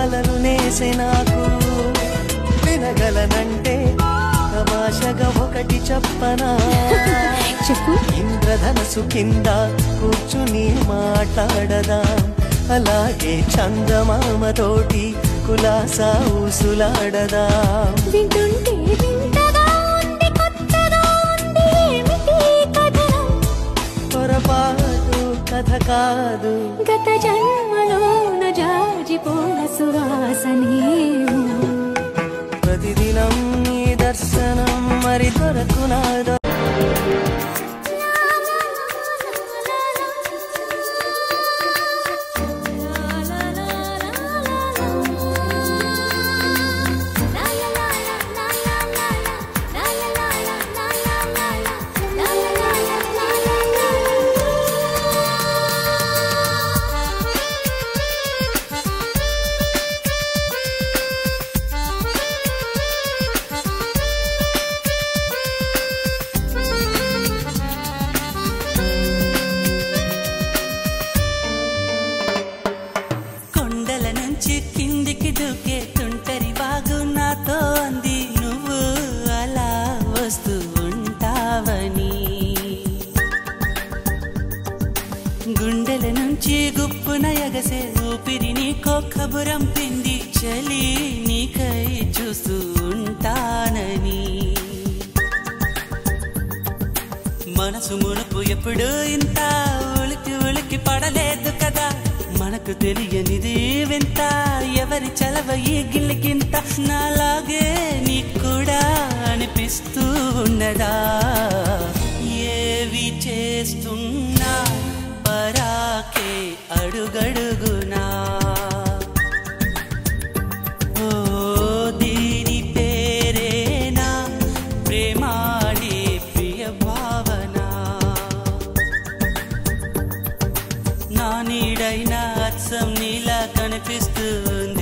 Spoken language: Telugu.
వలలు నేసే నాకు వినగలనంటే తమాషగా ఒకటి చెప్పనా చెప్పు ఇంద్రధనసు కింద కూర్చుని మాట్లాడదా అలాగే చందమామతోటి కులాసా ఊసులాడదా వింటుంటే వింతగా ఉంది కొత్తగా ఉంది ఏమిటి కథనం పొరపాటు కథ కాదు గత జన్మలోన జాజిపోన సువాసనేమో ప్రతిదినం నీ దర్శనం మరి దొరకునాదో కిందికి దూకే తుంటరి బాగు నాతో అంది నువ్వు అలా వస్తూ ఉంటావని గుండెల నుంచి గుప్పున ఎగసే ఊపిరి నీకో కబురం పిండి చలి నీకై చూస్తూ ఉంటానని మనసు మునుపు ఎప్పుడు ఇంత ఉలికి ఉలికి పడలేదు కదా మనకు తెలియనిది వింత ఎవరి చలవ ఈ గిల్లికింత నాలాగే నీకు కూడా అనిపిస్తూ ఉన్నదా ఏవి చేస్తున్నా పరాకే అడుగడుగునా ఓ దీని పేరేనా ప్రేమాడే ప్రియ భావన నా నీడైనా అచ్చం నీలా కనిపిస్తుంది